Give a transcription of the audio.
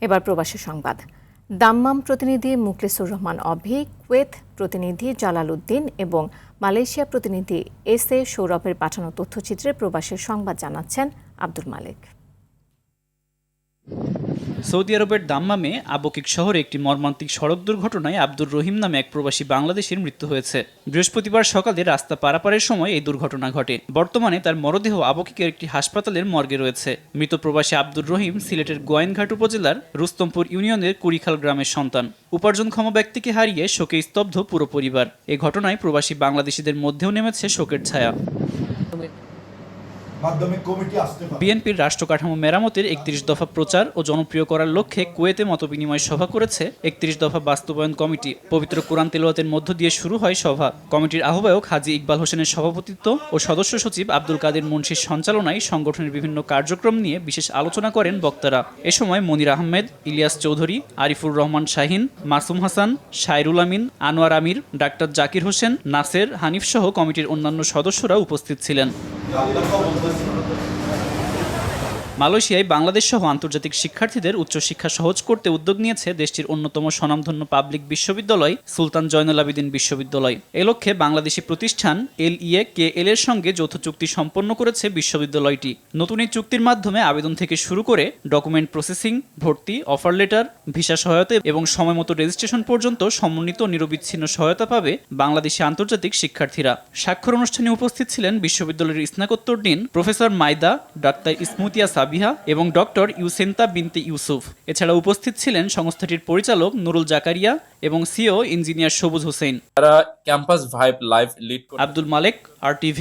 এবার প্রবাসী সংবাদ। দাম্মাম প্রতিনিধি মুখলেসুর রহমান অভি, কুয়েত প্রতিনিধি জালাল উদ্দিন এবং মালয়েশিয়া প্রতিনিধি এস এ সৌরভের পাঠানো তথ্যচিত্রে প্রবাসের সংবাদ জানাচ্ছেন আব্দুল মালেক। সৌদি আরবের দাম্মামে আবকিক শহরে একটি মর্মান্তিক সড়ক দুর্ঘটনায় আব্দুর রহিম নামে এক প্রবাসী বাংলাদেশির মৃত্যু হয়েছে। বৃহস্পতিবার সকালে রাস্তা পারাপারের সময় এই দুর্ঘটনা ঘটে। বর্তমানে তার মরদেহ আবকিকের একটি হাসপাতালের মর্গে রয়েছে। মৃত প্রবাসী আব্দুর রহিম সিলেটের গোয়াইনঘাট উপজেলার রুস্তমপুর ইউনিয়নের কুড়িখাল গ্রামের সন্তান। উপার্জনক্ষম ব্যক্তিকে হারিয়ে শোকে স্তব্ধ পুরো পরিবার। এ ঘটনায় প্রবাসী বাংলাদেশিদের মধ্যেও নেমেছে শোকের ছায়া। বিএনপির রাষ্ট্র কাঠামো মেরামতের ৩১ দফা প্রচার ও জনপ্রিয় করার লক্ষ্যে কুয়েতে মতবিনিময় সভা করেছে ৩১ দফা বাস্তবায়ন কমিটি। পবিত্র কোরআন তেলাওয়াতের মধ্য দিয়ে শুরু হয় সভা। কমিটির আহ্বায়ক হাজী ইকবাল হোসেনের সভাপতিত্ব ও সদস্য সচিব আব্দুল কাদের মুন্সির সঞ্চালনায় সংগঠনের বিভিন্ন কার্যক্রম নিয়ে বিশেষ আলোচনা করেন বক্তারা। এ সময় মনির আহমেদ, ইলিয়াস চৌধুরী, আরিফুর রহমান শাহিন, মাসুম হাসান, শায়রুল আমিন, আনোয়ার আমির, ডাক্তার জাকির হোসেন, নাসের, হানিফ সহ কমিটির অন্যান্য সদস্যরা উপস্থিত ছিলেন। মালয়েশিয়ায় বাংলাদেশ সহ আন্তর্জাতিক শিক্ষার্থীদের উচ্চশিক্ষা সহজ করতে উদ্যোগ নিয়েছে দেশটির অন্যতম স্বনামধন্য পাবলিক বিশ্ববিদ্যালয় সুলতান জয়নুল আবেদিন বিশ্ববিদ্যালয়। এ লক্ষ্যে বাংলাদেশি প্রতিষ্ঠান LEAKL এর সঙ্গে যৌথ চুক্তি সম্পন্ন করেছে বিশ্ববিদ্যালয়টি। নতুন এই চুক্তির মাধ্যমে আবেদন থেকে শুরু করে ডকুমেন্ট প্রসেসিং, ভর্তি, অফার লেটার, ভিসা সহায়তা এবং সময়মতো রেজিস্ট্রেশন পর্যন্ত সমন্বিত নিরবিচ্ছিন্ন সহায়তা পাবে বাংলাদেশি আন্তর্জাতিক শিক্ষার্থীরা। স্বাক্ষর অনুষ্ঠানে উপস্থিত ছিলেন বিশ্ববিদ্যালয়ের স্নাতকোত্তর ডিন প্রফেসর মাইদা, ডাক্তার ইসমুতিয়া সাবিহা এবং ডক্টর ইউসেন্তা বিনতে ইউসুফ। এছাড়া উপস্থিত ছিলেন সংস্থাটির পরিচালক নুরুল জাকারিয়া এবং সিও ইঞ্জিনিয়ার সবুজ হোসেন। তারা campus vibe live lead. Abdul Malek, RTV।